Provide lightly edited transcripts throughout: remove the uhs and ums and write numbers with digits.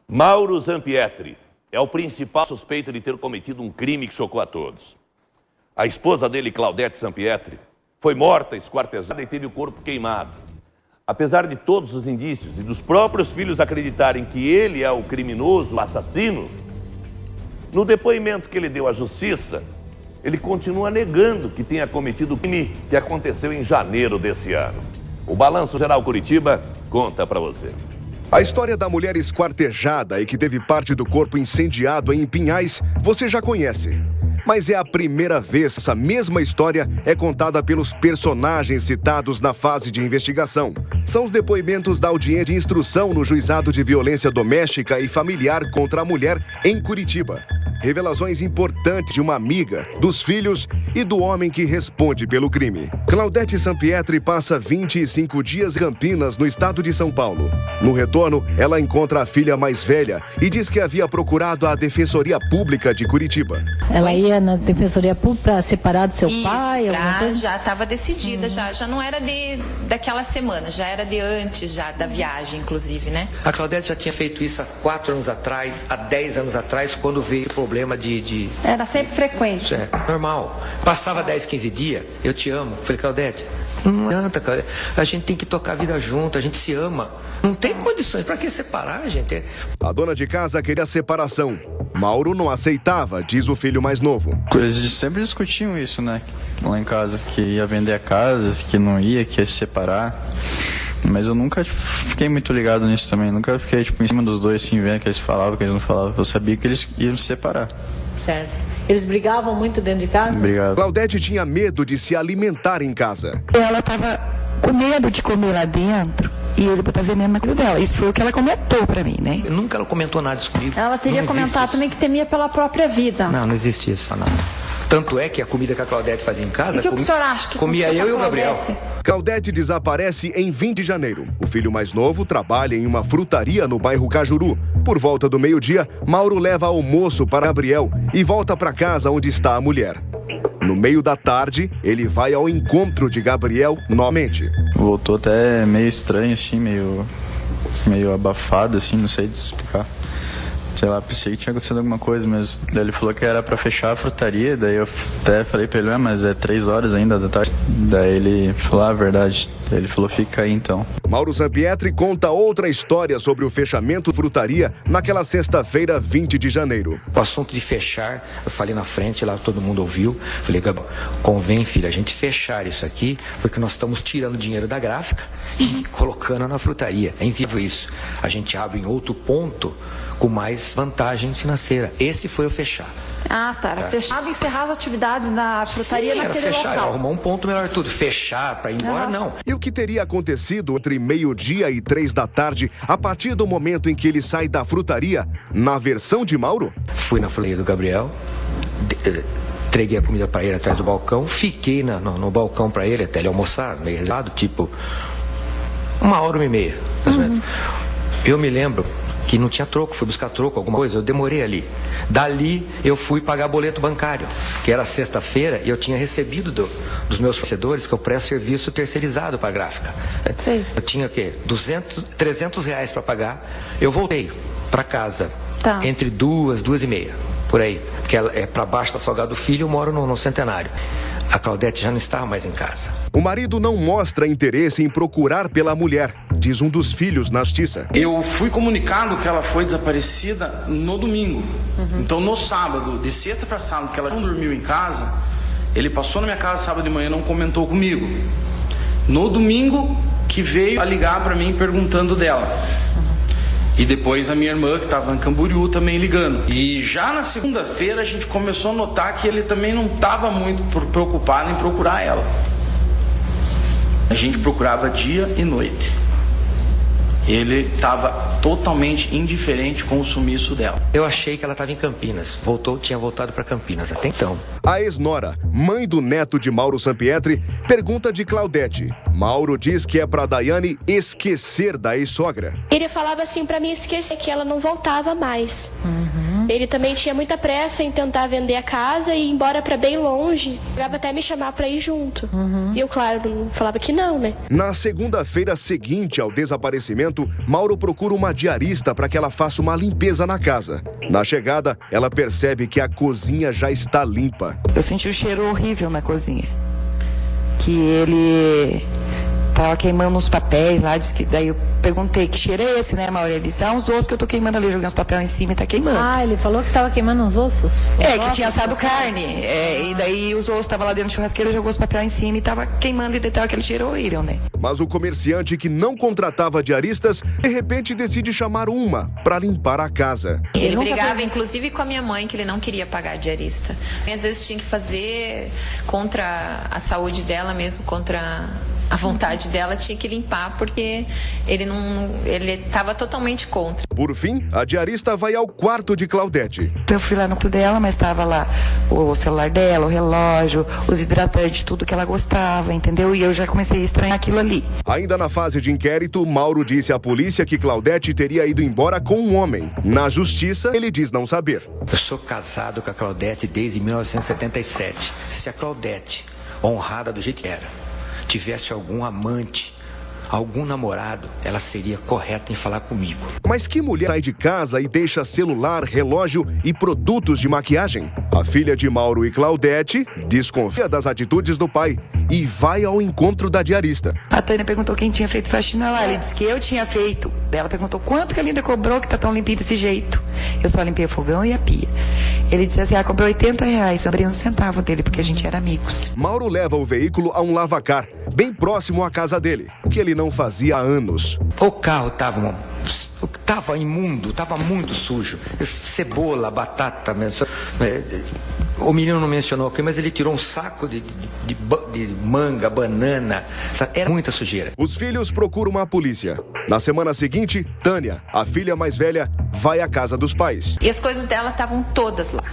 Mauro Zampietri é o principal suspeito de ter cometido um crime que chocou a todos. A esposa dele, Claudete Zampietri, foi morta, esquartejada e teve o corpo queimado. Apesar de todos os indícios e dos próprios filhos acreditarem que ele é o criminoso, o assassino, no depoimento que ele deu à justiça, ele continua negando que tenha cometido o crime que aconteceu em janeiro desse ano. O Balanço Geral Curitiba conta pra você. A história da mulher esquartejada e que teve parte do corpo incendiado em Pinhais, você já conhece. Mas é a primeira vez que essa mesma história é contada pelos personagens citados na fase de investigação. São os depoimentos da audiência de instrução no Juizado de Violência Doméstica e Familiar contra a Mulher em Curitiba. Revelações importantes de uma amiga, dos filhos e do homem que responde pelo crime. Claudete Zampietri passa 25 dias em Campinas, no estado de São Paulo. No retorno, ela encontra a filha mais velha e diz que havia procurado a Defensoria Pública de Curitiba. Ela ia na Defensoria Pública para separar do seu pai? Já estava decidida, já não era daquela semana, já era de antes já da viagem, inclusive, né? A Claudete já tinha feito isso há 4 anos atrás, há 10 anos atrás, quando veio o problema de... Era sempre frequente. É, normal. Passava 10, 15 dias, eu te amo. Falei, Claudete, não adianta, Claudete. A gente tem que tocar a vida junto, a gente se ama. Não tem condições, pra que separar, gente? A dona de casa queria separação. Mauro não aceitava, diz o filho mais novo. Eles sempre discutiam isso, né? Lá em casa, que ia vender a casa, que não ia, que ia se separar. Mas eu nunca fiquei muito ligado nisso também. Nunca fiquei, em cima dos dois, assim, vendo que eles falavam, que eles não falavam. Eu sabia que eles iam se separar. Certo. Eles brigavam muito dentro de casa? Brigavam. Claudete tinha medo de se alimentar em casa. Ela estava com medo de comer lá dentro e ele botar veneno na comida dela. Isso foi o que ela comentou pra mim, né? Nunca ela comentou nada disso comigo. Ela teria comentado também que temia pela própria vida. Não existe isso, não. Tanto é que a comida que a Claudete fazia em casa... E que o senhor acha que comia eu e o Gabriel. Claudete desaparece em 20 de janeiro. O filho mais novo trabalha em uma frutaria no bairro Cajuru. Por volta do meio-dia, Mauro leva almoço para Gabriel e volta para casa onde está a mulher. No meio da tarde, ele vai ao encontro de Gabriel novamente. Voltou até meio estranho, assim, meio abafado, assim, não sei explicar. Sei lá, pensei que tinha acontecido alguma coisa, mas daí ele falou que era pra fechar a frutaria, daí eu até falei pra ele, mas é 3 horas ainda da tarde. Daí ele falou, a verdade. Daí ele falou, fica aí então. Mauro Zampietri conta outra história sobre o fechamento da frutaria naquela sexta-feira, 20 de janeiro. O assunto de fechar, eu falei na frente, lá todo mundo ouviu. Falei, Gabriel, convém, filho, a gente fechar isso aqui, porque nós estamos tirando dinheiro da gráfica e colocando na frutaria. É inviável isso. A gente abre em outro ponto com mais vantagem financeira. Esse foi o fechar. Ah, tá. Era fechado e encerrar as atividades na frutaria. Sim, naquele era fechar, local. Arrumar um ponto melhor tudo. Fechar para ir embora, não. E o que teria acontecido entre meio-dia e 3 da tarde, a partir do momento em que ele sai da frutaria, na versão de Mauro? Fui na frutaria do Gabriel, entreguei a comida para ele atrás do balcão, fiquei no balcão para ele até ele almoçar, meio reservado, tipo 1h30, mais ou menos. Eu me lembro que não tinha troco, fui buscar troco, alguma coisa, eu demorei ali. Dali eu fui pagar boleto bancário, que era sexta-feira e eu tinha recebido dos meus fornecedores que eu presto serviço terceirizado para a gráfica. Sim. Eu tinha o quê? 300 reais para pagar. Eu voltei para casa entre 2h30, por aí, porque ela é para baixo da Salgado Filho, eu moro no Centenário. A Claudete já não estava mais em casa. O marido não mostra interesse em procurar pela mulher, diz um dos filhos na justiça. Eu fui comunicado que ela foi desaparecida no domingo. Então no sábado, de sexta para sábado, que ela não dormiu em casa, ele passou na minha casa sábado de manhã e não comentou comigo. No domingo que veio a ligar para mim perguntando dela. E depois a minha irmã, que estava em Camboriú, também ligando. E já na segunda-feira a gente começou a notar que ele também não estava muito preocupado em procurar ela. A gente procurava dia e noite. Ele estava totalmente indiferente com o sumiço dela. Eu achei que ela estava em Campinas. Tinha voltado para Campinas até então. A ex-nora, mãe do neto de Mauro Zampietri, pergunta de Claudete. Mauro diz que é para Daiane esquecer da ex-sogra. Ele falava assim para mim esquecer, que ela não voltava mais. Ele também tinha muita pressa em tentar vender a casa e ir embora para bem longe. Chegava até me chamar para ir junto. E eu, claro, falava que não, né? Na segunda-feira seguinte ao desaparecimento, Mauro procura uma diarista para que ela faça uma limpeza na casa. Na chegada, ela percebe que a cozinha já está limpa. Eu senti um cheiro horrível na cozinha. Que ele tava queimando uns papéis lá, disse que, daí eu perguntei, que cheiro é esse, né, Mauro? Ele disse, uns ossos que eu tô queimando ali, joguei uns papéis em cima e tá queimando. Ah, ele falou que tava queimando uns ossos? Que tinha assado carne, e daí os ossos estavam lá dentro do churrasqueiro, jogou os papéis em cima e tava queimando e daí tava aquele cheiro horrível, né? Mas o comerciante que não contratava diaristas, de repente decide chamar uma para limpar a casa. Ele brigava, inclusive, com a minha mãe, que ele não queria pagar a diarista. E, às vezes tinha que fazer contra a saúde dela mesmo, contra a vontade dela, tinha que limpar, porque ele estava totalmente contra. Por fim, a diarista vai ao quarto de Claudete. Eu fui lá no quarto dela, mas estava lá o celular dela, o relógio, os hidratantes, tudo que ela gostava, entendeu? E eu já comecei a estranhar aquilo ali. Ainda na fase de inquérito, Mauro disse à polícia que Claudete teria ido embora com um homem. Na justiça, ele diz não saber. Eu sou casado com a Claudete desde 1977. Se a Claudete, honrada do jeito que era, tivesse algum amante, algum namorado, ela seria correta em falar comigo. Mas que mulher sai de casa e deixa celular, relógio e produtos de maquiagem? A filha de Mauro e Claudete desconfia das atitudes do pai e vai ao encontro da diarista. A Tânia perguntou quem tinha feito faxina lá. Ele disse que eu tinha feito. Ela perguntou quanto que a Linda cobrou que tá tão limpinho desse jeito. Eu só limpei o fogão e a pia. Ele disse assim, cobrou R$80. Eu abri um centavo dele, porque a gente era amigos. Mauro leva o veículo a um lavacar, bem próximo à casa dele, o que ele não fazia há anos. O carro tava imundo, tava muito sujo. Cebola, batata, o menino não mencionou aqui, mas ele tirou um saco de manga, banana. Era muita sujeira. Os filhos procuram a polícia. Na semana seguinte, Tânia, a filha mais velha, vai à casa dos pais. E as coisas dela estavam todas lá.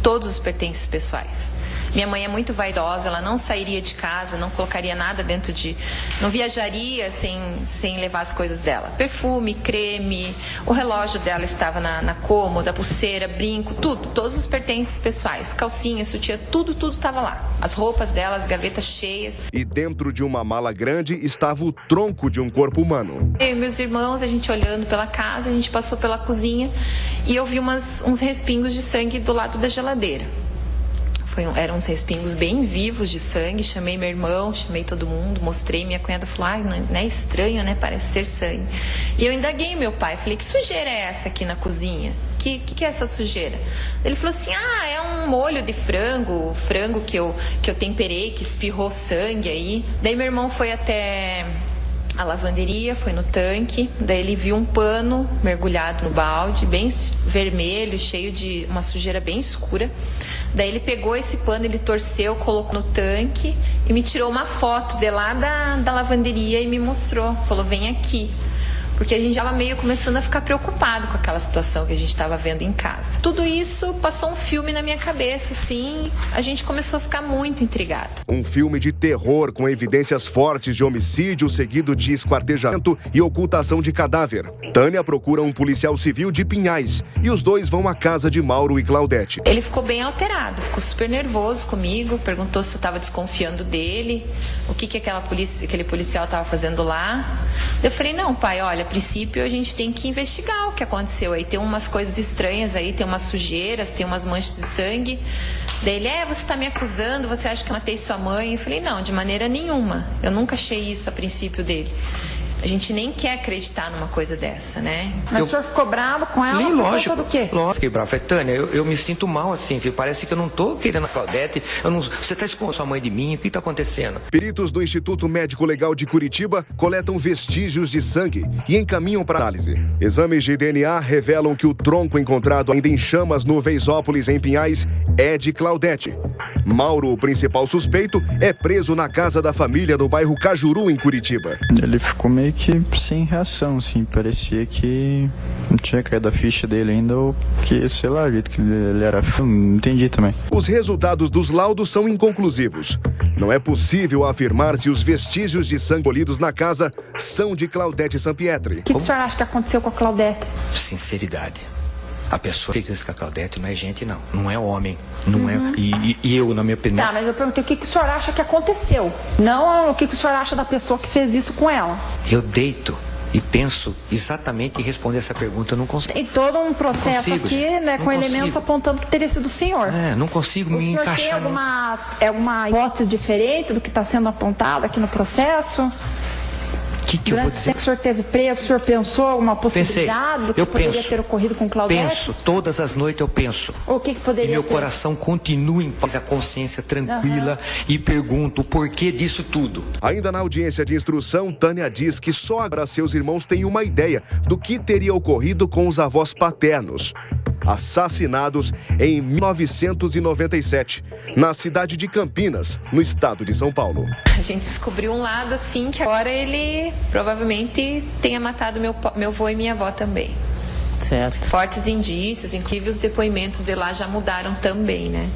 Todos os pertences pessoais. Minha mãe é muito vaidosa, ela não sairia de casa, não colocaria nada dentro de... Não viajaria sem levar as coisas dela. Perfume, creme, o relógio dela estava na cômoda, pulseira, brinco, tudo. Todos os pertences pessoais, calcinha, sutiã, tudo estava lá. As roupas dela, as gavetas cheias. E dentro de uma mala grande estava o tronco de um corpo humano. Eu e meus irmãos, a gente olhando pela casa, a gente passou pela cozinha e eu vi uns respingos de sangue do lado da geladeira. Eram uns respingos bem vivos de sangue. Chamei meu irmão, chamei todo mundo, mostrei. Minha cunhada falou, não é estranho, né? Parece ser sangue. E eu indaguei meu pai, falei, que sujeira é essa aqui na cozinha? Que é essa sujeira? Ele falou assim, é um molho de frango que eu temperei, que espirrou sangue aí. Daí meu irmão foi até a lavanderia, foi no tanque, daí ele viu um pano mergulhado no balde, bem vermelho, cheio de uma sujeira bem escura. Daí ele pegou esse pano, ele torceu, colocou no tanque e me tirou uma foto de lá da lavanderia e me mostrou. Falou, vem aqui. Porque a gente estava meio começando a ficar preocupado com aquela situação que a gente estava vendo em casa. Tudo isso passou um filme na minha cabeça, assim, a gente começou a ficar muito intrigado. Um filme de terror com evidências fortes de homicídio seguido de esquartejamento e ocultação de cadáver. Tânia procura um policial civil de Pinhais e os dois vão à casa de Mauro e Claudete. Ele ficou bem alterado, ficou super nervoso comigo, perguntou se eu estava desconfiando dele, o que aquele policial estava fazendo lá. Eu falei, não, pai, olha, a princípio a gente tem que investigar o que aconteceu aí. Tem umas coisas estranhas aí, tem umas sujeiras, tem umas manchas de sangue. Daí ele, você está me acusando, você acha que eu matei sua mãe? Eu falei, não, de maneira nenhuma. Eu nunca achei isso a princípio dele. A gente nem quer acreditar numa coisa dessa, né? Mas o senhor ficou bravo com ela? Lógico. Do quê? Lógico, fiquei bravo. Falei, Tânia, eu me sinto mal assim, filho. Parece que eu não tô querendo a Claudete. Você tá escondendo sua mãe de mim? O que tá acontecendo? Peritos do Instituto Médico Legal de Curitiba coletam vestígios de sangue e encaminham para análise. Exames de DNA revelam que o tronco encontrado ainda em chamas no Veisópolis, em Pinhais, é de Claudete. Mauro, o principal suspeito, é preso na casa da família no bairro Cajuru, em Curitiba. Ele ficou meio que sem reação, assim, parecia que não tinha caído a ficha dele ainda, ou que, sei lá, o jeito que ele era, não entendi também. Os resultados dos laudos são inconclusivos. Não é possível afirmar se os vestígios de sangue colhidos na casa são de Claudete Sampietri. O que o senhor acha que aconteceu com a Claudete? Sinceridade. A pessoa que fez isso com a Claudete não é gente, não. Não é homem. Não é. E eu, na minha opinião. Tá, mas eu perguntei o que o senhor acha que aconteceu. Não o que o senhor acha da pessoa que fez isso com ela. Eu deito e penso exatamente em responder essa pergunta. Eu não consigo. Tem todo um processo Consigo, aqui, né, não com consigo. elementos apontando que teria sido o senhor. Não consigo me O senhor encaixar. tem alguma hipótese diferente do que está sendo apontado aqui no processo? Que eu vou Durante o dizer? tempo que o senhor teve preso, o senhor pensou alguma possibilidade do que eu poderia penso, ter ocorrido com Claudete? Penso, todas as noites eu penso. O que E poderia meu ter? coração continua em paz, a consciência tranquila, e pergunto o porquê disso tudo. Ainda na audiência de instrução, Tânia diz que só agora seus irmãos têm uma ideia do que teria ocorrido com os avós paternos, assassinados em 1997, na cidade de Campinas, no estado de São Paulo. A gente descobriu um lado, assim, que agora ele provavelmente tenha matado meu avô e minha avó também. Certo. Fortes indícios, inclusive os depoimentos de lá já mudaram também, né?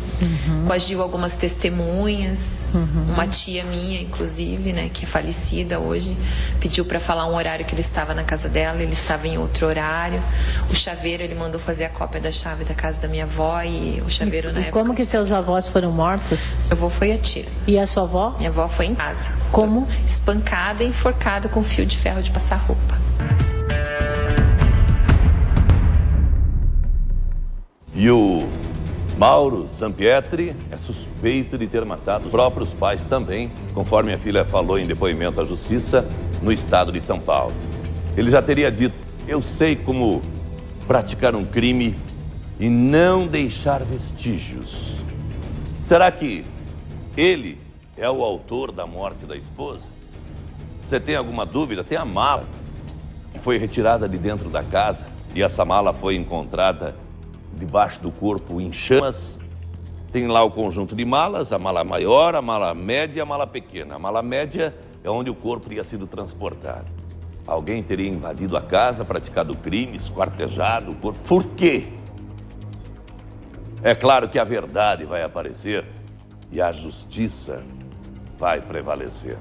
Coagiu algumas testemunhas, uma tia minha, inclusive, né, que é falecida hoje, pediu para falar um horário que ele estava na casa dela, ele estava em outro horário. O chaveiro, ele mandou fazer a cópia da chave da casa da minha avó e o chaveiro na E época... como que seus avós foram mortos? Meu avô foi a tiro. E a sua avó? Minha avó foi em casa. Como? Espancada e enforcada com fio de ferro de passar roupa. E o Mauro Zampietri é suspeito de ter matado os próprios pais também, conforme a filha falou em depoimento à justiça no estado de São Paulo. Ele já teria dito: eu sei como praticar um crime e não deixar vestígios. Será que ele é o autor da morte da esposa? Você tem alguma dúvida? Tem a mala que foi retirada de dentro da casa e essa mala foi encontrada debaixo do corpo em chamas. Tem lá o conjunto de malas, a mala maior, a mala média e a mala pequena. A mala média é onde o corpo teria sido transportado. Alguém teria invadido a casa, praticado o crime, esquartejado o corpo. Por quê? É claro que a verdade vai aparecer e a justiça vai prevalecer.